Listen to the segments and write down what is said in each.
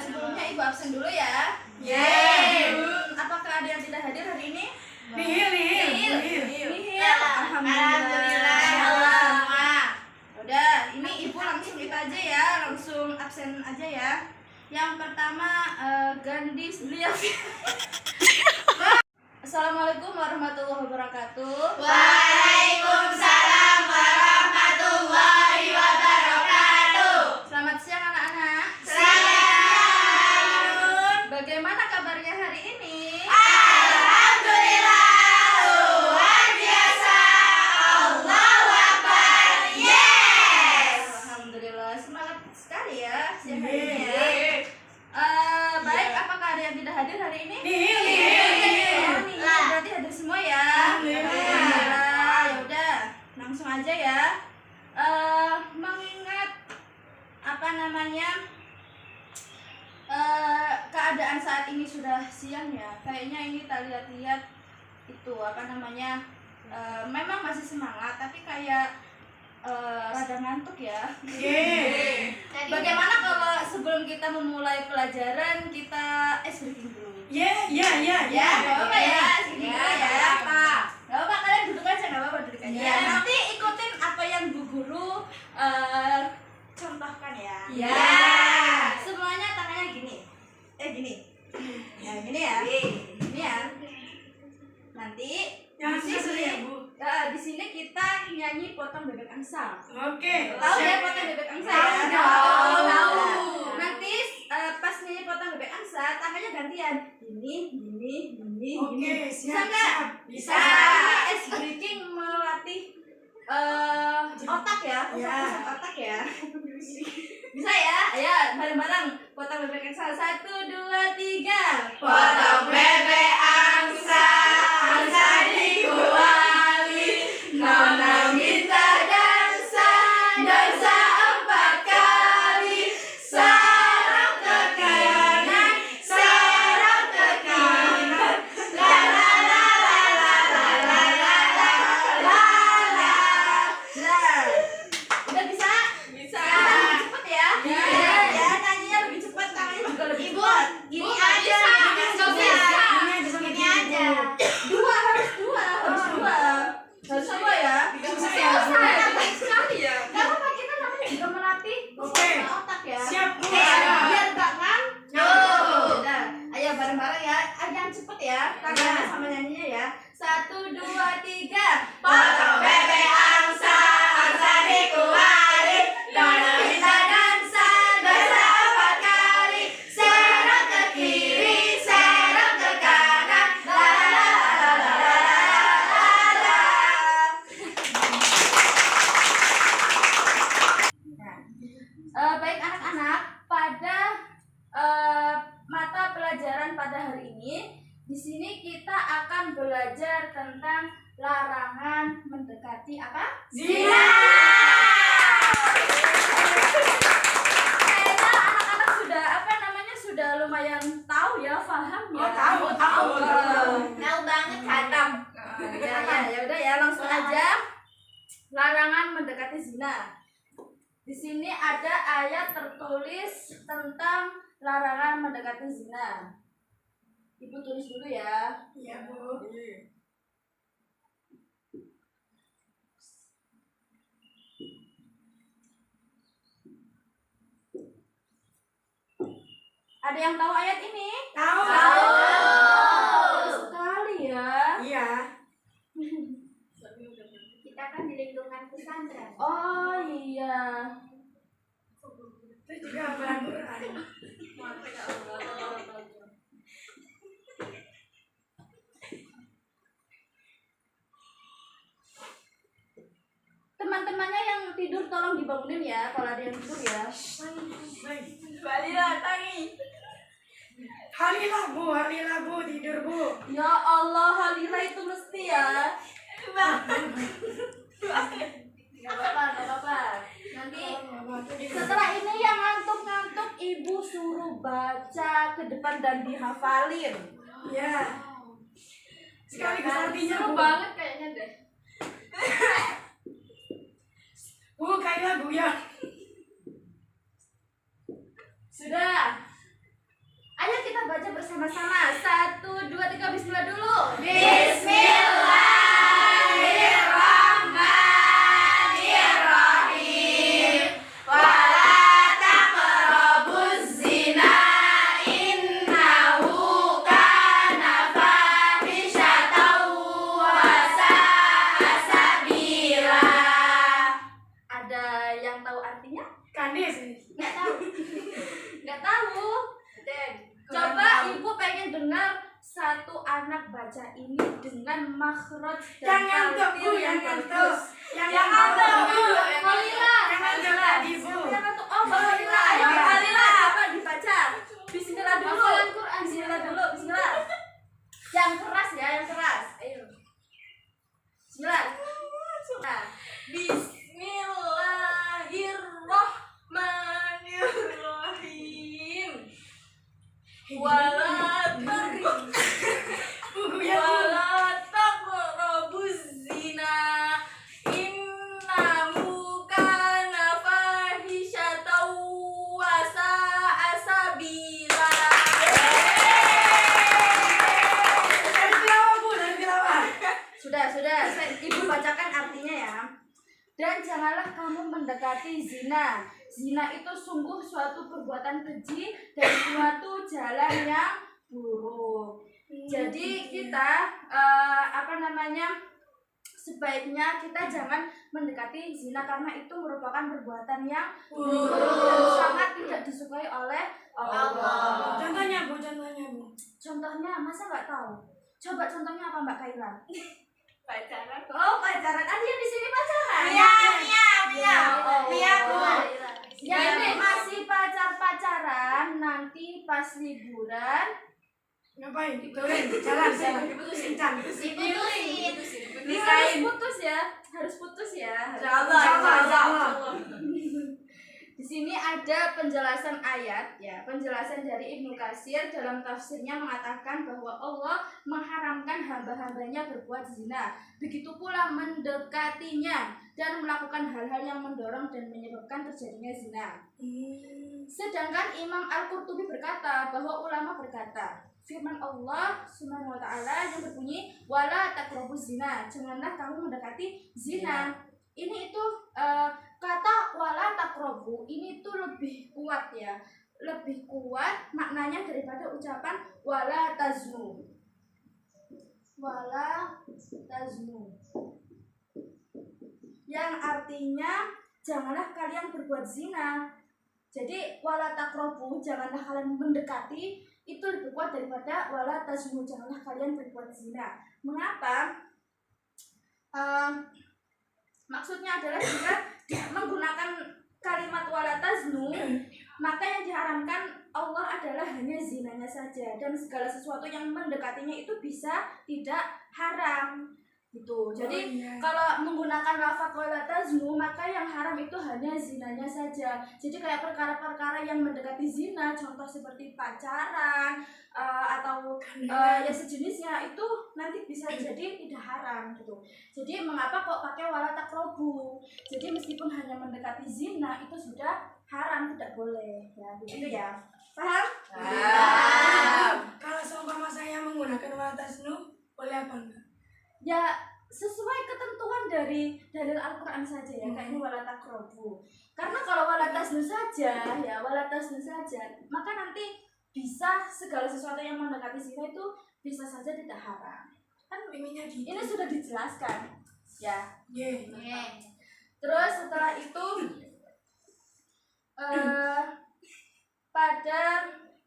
sebelumnya Ibu absen dulu ya. Yeay. Apakah ada yang tidak hadir hari ini? Nihil. Alhamdulillah. Alhamdulillah. Udah, ini Ibu langsung itu aja ya, langsung absen aja ya. Yang pertama Gandhi beliau. Assalamualaikum warahmatullahi wabarakatuh. Waalaikumsalam warahmatullahi wabarakatuh. Selamat siang anak-anak. Selamat. Bagaimana kabarnya hari ini? Alhamdulillah, luar biasa. Allahu Akbar. Yes. Alhamdulillah, semangat sekali ya siang hari ini ya. Yeay. Baik, apakah ada yang tidak hadir hari ini? Nihil. Oh, nih, berarti hadir semua ya. Alhamdulillah. Ya udah, langsung aja ya. Mengingat apa namanya keadaan saat ini sudah siang ya. Kayaknya ini tak lihat-lihat itu apa namanya memang masih semangat tapi kayak rada ngantuk ya. Yeay. Bagaimana kalau sebelum kita memulai pelajaran kita breaking dulu? Ya, Nggak apa-apa ya, sini Ya, dulu ya. nggak apa-apa. Nggak apa-apa, kalian duduk aja, nggak apa-apa duduk aja. Ya. Nanti ikutin apa yang Bu Guru contohkan ya. Ya. Semuanya tangannya gini. Gini. Ya, gini ya. Ini ya. Nanti Yang di susah sini, ya, Bu. di sini kita nyanyi potong bebek angsa. Oke. Tahu ya potong bebek angsa Tahu ya? dong. Tahu. Nanti pas nyanyi potong bebek angsa, tangannya gantian. Ini. Oke, Bisa siap, nggak? siap. Bisa. Ini ice breaking melatih otak ya. Ya. Otak ya. Bisa ya? Ayo bareng-bareng potong bebek angsa. 1, 2, 3. Potong bebek angsa, angsa dikuali, nona minta dansa, dansa 4 kali, sarap ke kanan, sarap ke kanan, la la la la la la la la la la. Nah, udah bisa? Bisa. Cepet ya? Ya. Ya, nyanyinya lebih cepat, tangannya juga lebih cepat. Gini aja, gini aja. Dua. Harus dua ya. Susah ya? Sekali ya. Karena kita namanya juga melatih Oke. otak ya. Siap, Bu. Biar gak kan? Yo. Nah, ayo bareng-bareng ya. Yang cepet ya. Tangannya sama nyanyinya ya. 1, 2, 3. Potong bebek angsa, angsa dikuali, nona minta dansa, dansa 4 kali, serong ke kiri, serong ke kanan, la la la la la la la. Baik anak-anak, pada mata pelajaran pada hari ini, di sini kita akan belajar tentang larangan mendekati apa? Zina. Kayaknya anak-anak sudah sudah lumayan tahu ya, paham ya. Oh, tahu. Tahu banget khatam. Ya udah ya, langsung aja. Larangan mendekati zina. Di sini ada ayat tertulis tentang larangan mendekati zina. Ibu tulis dulu ya. Iya, Bu. Ada yang tahu ayat ini? Tahu. Sekali ya. Iya. Kita kan di lingkungan pesantren. Oh iya. Itu juga Al-Quran. Teman-temannya yang tidur tolong dibangunin ya, kalau ada yang tidur ya. Halilah, tangi. Halilah, Bu, tidur, Bu. Ya Allah, Halila itu mesti ya. Gak apa-apa. Nanti setelah ini yang ngantuk-ngantuk ibu suruh baca ke depan dan dihafalin. Ya. Sekaligus artinya, Seru Bu. banget kayaknya deh. Bu, kayak lagu ya. Sudah. sama-sama. 1, 2, 3, bismillah dulu. Bismillahirrahmanirrahim. Wala taqrabuz zina innahu kana fahisyatan wa sa'a sabila. Ada yang tahu artinya? Kandis. Nggak tahu. Nggak tahu. Coba ibu pengen dengar satu anak baca ini dengan makhraj dan Yang ngantuk, Bu, talqin yang bagus. ngantuk. Yang Yang ngantuk, ngantuk, Bu. Bu. Khalila. Yang ngantuk Khalila. tadi, Bu. Yang ngantuk. Oh, Mbak Khalila. Ayo, Iya. Mbak Khalila. Coba dibaca. Bismillah dulu. Hafalan Quran. Bismillah dulu. Bismillah. Yang keras ya, yang keras. Ayo. Bismillah. Nah. Bismillahirrahmanirrahim. Wala taqrabuz zina innahu kana fahisyatan wa sa'a sabila. Dari tilawah, Bu, dari tilawah. Sudah, Ibu bacakan artinya ya. Dan janganlah kamu mendekati zina. Zina itu sungguh suatu perbuatan keji dan suatu jalan yang buruk. Jadi kita sebaiknya kita jangan mendekati zina karena itu merupakan perbuatan yang buruk dan sangat tidak disukai oleh Allah. Contohnya, Bu, contohnya, Bu. Contohnya masa nggak tahu? Coba contohnya apa Mbak Kaila? Pacaran. Oh, pacaran. Ada yang di sini pacaran? Mia, Oh, Bu. yang ini masih pacaran nanti pas liburan Ngapain? Turun, jalan. Kencan. harus putus ya, harus Insyaallah. Di sini ada penjelasan ayat ya, penjelasan dari Ibnu Katsir dalam tafsirnya mengatakan bahwa Allah mengharamkan hamba-hambanya berbuat zina, begitu pula mendekatinya dan melakukan hal-hal yang mendorong dan menyebabkan terjadinya zina. Sedangkan Imam Al-Qurtubi berkata bahwa ulama berkata, firman Allah Subhanahu wa taala yang berbunyi wala taqrabuz zina, janganlah kamu mendekati zina. Ini itu kata wala taqrabu ini tuh lebih kuat ya, lebih kuat maknanya daripada ucapan wala taznu. Yang artinya janganlah kalian berbuat zina. Jadi wala taqrabu, janganlah kalian mendekati, itu lebih kuat daripada wala taznu, janganlah kalian berbuat zina. Mengapa? Maksudnya adalah jika menggunakan kalimat wala taznu, maka yang diharamkan Allah adalah hanya zinanya saja, dan segala sesuatu yang mendekatinya itu bisa tidak haram gitu. Jadi kalau menggunakan lafaz wala taznu, maka yang haram itu hanya zinanya saja. Jadi kayak perkara-perkara yang mendekati zina, contoh seperti pacaran atau yang sejenisnya, itu nanti bisa jadi tidak haram gitu. Jadi mengapa kok pakai wala taqrabu? Jadi meskipun hanya mendekati zina itu sudah haram, tidak boleh ya, begitu ya. Paham? Kalau seumpama saya menggunakan wala taznu, boleh apa enggak? Ya sesuai ketentuan dari dalil Al-Quran saja ya, kayak ini wala taqrabu. Karena kalau wala taznu saja ya, maka nanti bisa segala sesuatu yang mendekati zina itu bisa saja tidak haram. Kan Pengennya gitu. ini sudah dijelaskan ya. Yeah. Terus setelah itu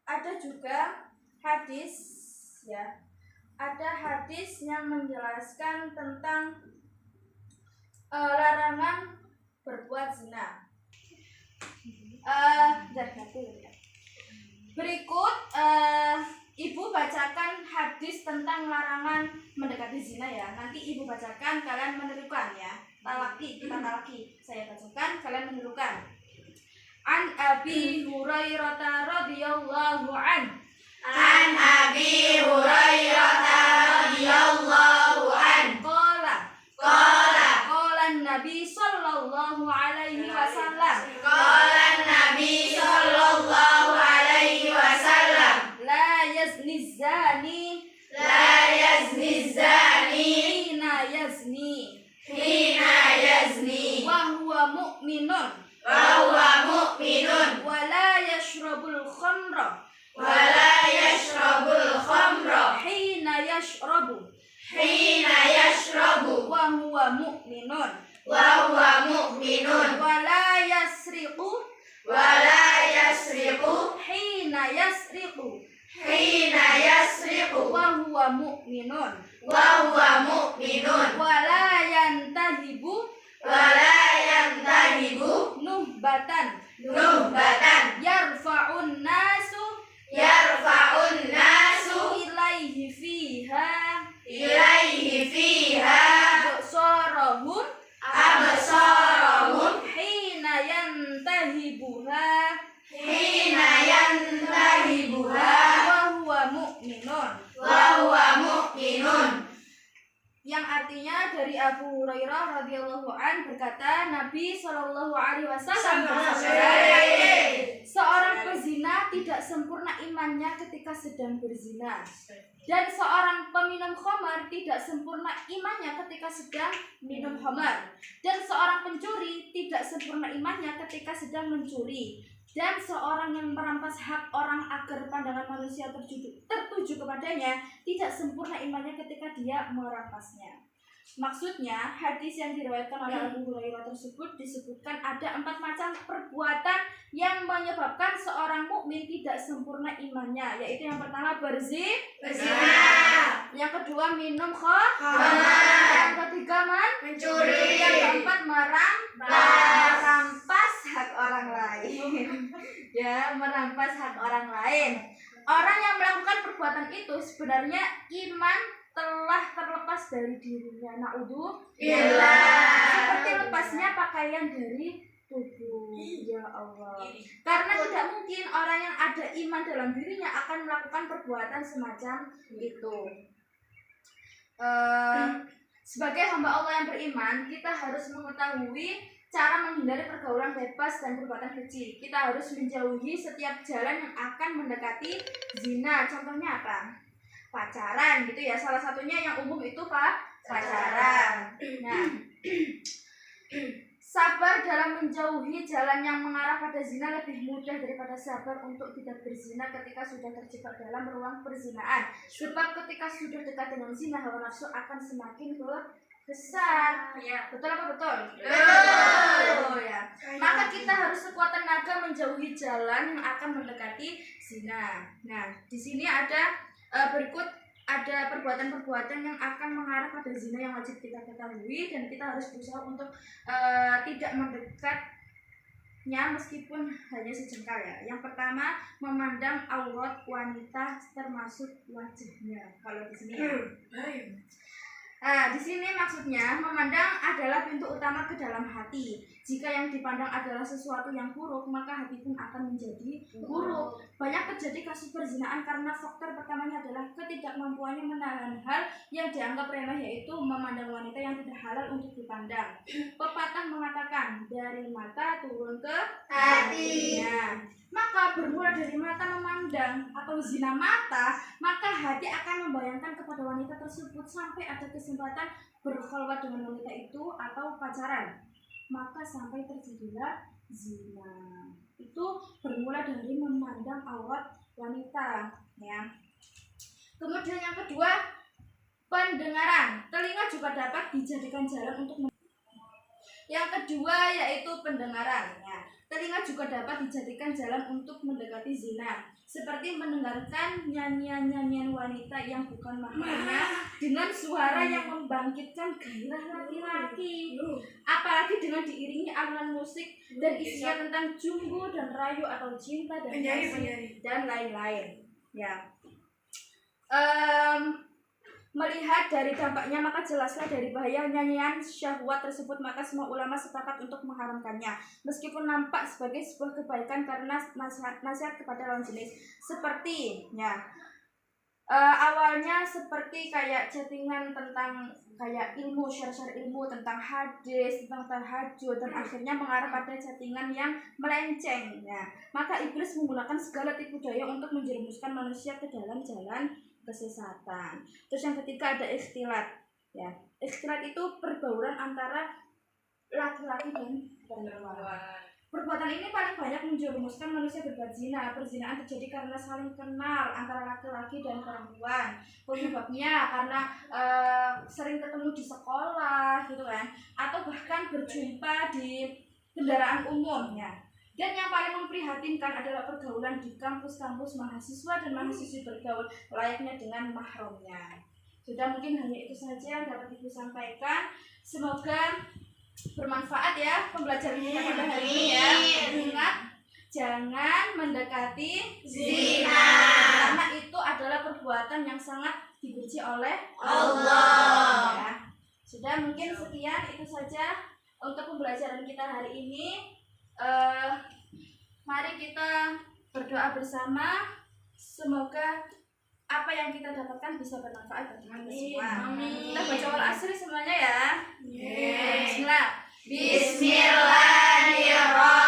ada juga hadis ya. Ada hadis yang menjelaskan tentang larangan berbuat zina. Berikut Ibu bacakan hadis tentang larangan mendekati zina ya. Nanti Ibu bacakan, kalian menirukan ya. Kita talaki. Saya bacakan, kalian menirukan. An Abi Hurairah radhiyallahu an. An Abi Hurairah radhiyallahu an. Qala Nabi sallallahu alaihi wasallam. Qala Nabi sallallahu alaihi wasallam. La yazni zani La yazni zani hina yazni hina yazni wa huwa mu'minun wa huwa mu'minun wa la yashrabul khamra wa la yashrabul khamra hina yashrabu hina yashrabu wa huwa mu'minun wa huwa mu'minun wa la yasriqu wa la yasriqu hina yasriqu hina yasriqu wa huwa mu'minun wa huwa mu'minun wa la yantahibu wa la yantahibu nuhbatan nuhbatan yarfa'un nasu yarfa'un nasu ilaihi fiha ilaihi fiha absarahum absarahum hina yantahibuha hina yantahibuha wa huwa mu'minun, wa huwa mu'minun. yang artinya dari Abu Hurairah radhiyallahu an berkata, Nabi Shallallahu alaihi wasallam bersabda, seorang pezina tidak sempurna imannya ketika sedang berzina, dan seorang peminum khamar tidak sempurna imannya ketika sedang minum khamar, dan seorang pencuri tidak sempurna imannya ketika sedang mencuri, dan seorang yang merampas hak orang agar pandangan manusia tertuju kepadanya tidak sempurna imannya ketika dia merampasnya. Maksudnya, hadis yang diriwayatkan oleh Abu Hurairah tersebut disebutkan ada 4 macam perbuatan yang menyebabkan seorang mukmin tidak sempurna imannya, yaitu yang pertama berzina, yang kedua minum khamar, yang ketiga Mencuri, yang keempat merampas hak orang lain. Ya, merampas hak orang lain. Orang yang melakukan perbuatan itu sebenarnya iman telah terlepas dari dirinya. Na'udzubillah. Seperti lepasnya pakaian dari tubuh. Ya Allah. Karena tidak mungkin orang yang ada iman dalam dirinya akan melakukan perbuatan semacam itu. Sebagai hamba Allah yang beriman, kita harus mengetahui cara menghindari pergaulan bebas dan perbuatan keji. Kita harus menjauhi setiap jalan yang akan mendekati zina. Contohnya apa? Pacaran gitu ya. Salah satunya yang umum itu pacaran. Nah, sabar dalam menjauhi jalan yang mengarah pada zina lebih mudah daripada sabar untuk tidak berzina ketika sudah terjebak dalam ruang perzinaan. Sebab ketika sudah dekat dengan zina, hawa nafsu akan semakin besar. Ya, betul apa betul? Betul. Ya. Maka kita harus sekuat tenaga menjauhi jalan yang akan mendekati zina. Nah, di sini ada berikut ada perbuatan-perbuatan yang akan mengarah pada zina yang wajib kita ketahui, dan kita harus berusaha untuk tidak mendekatnya meskipun hanya sejengkal ya. Yang pertama, memandang aurat wanita termasuk wajahnya. Kalau di sini ya. Nah, di sini maksudnya memandang adalah pintu utama ke dalam hati. Jika yang dipandang adalah sesuatu yang buruk, maka hati pun akan menjadi buruk. Banyak terjadi kasus perzinaan karena faktor pertamanya adalah ketidakmampuannya menahan hal yang dianggap remeh, yaitu memandang wanita yang tidak halal untuk dipandang. Pepatah mengatakan, dari mata turun ke Hati. Nah, maka bermula dari mata memandang atau zina mata, maka hati akan membayangkan kepada wanita tersebut sampai ada kesempatan berkhulwat dengan wanita itu atau pacaran, maka sampai terjadilah zina. Itu bermula dari memandang aurat wanita ya. Kemudian yang kedua, pendengaran. Telinga juga dapat dijadikan jalan untuk yang kedua yaitu pendengaran ya. Telinga juga dapat dijadikan jalan untuk mendekati zina, seperti mendengarkan nyanyian-nyanyian wanita yang bukan mahramnya dengan suara yang membangkitkan gairah laki-laki, apalagi dengan diiringi alunan musik dan isinya tentang jumbo dan rayu atau cinta dan kasih dan lain-lain ya. Melihat dari dampaknya, maka jelaslah dari bahaya nyanyian syahwat tersebut, maka semua ulama sepakat untuk mengharamkannya, meskipun nampak sebagai sebuah kebaikan karena nasihat kepada lawan jenis. Seperti ya, awalnya seperti kayak chattingan tentang kayak ilmu, share-share ilmu tentang hadis, tentang tahajud, dan akhirnya mengarah pada chattingan yang melenceng. Nah, maka iblis menggunakan segala tipu daya untuk menjerumuskan manusia ke dalam jalan kesesatan. Terus yang ketiga ada ikhtilat. Ya, ikhtilat itu perbauran antara laki-laki dan perempuan. Perbuatan ini paling banyak menjerumuskan manusia berbuat zina. Perzinahan terjadi karena saling kenal antara laki-laki dan perempuan. Penyebabnya karena sering ketemu di sekolah gitu kan, atau bahkan berjumpa di kendaraan umum ya. Dan yang paling memprihatinkan adalah pergaulan di kampus-kampus mahasiswa dan mahasiswi bergaul layaknya dengan mahramnya. Sudah, mungkin hanya itu saja yang dapat Ibu sampaikan. Semoga bermanfaat ya pembelajaran kita pada hari ini ya. Ingat, jangan mendekati Zina. karena itu adalah perbuatan yang sangat dibenci oleh Allah. ya. Sudah, mungkin sekian itu saja untuk pembelajaran kita hari ini. Mari kita berdoa bersama. Semoga apa yang kita dapatkan bisa bermanfaat bagi kita semua. Amin. Kita baca wal asri semuanya ya. Yes. Bismillah. Bismillahirrahmanirrahim.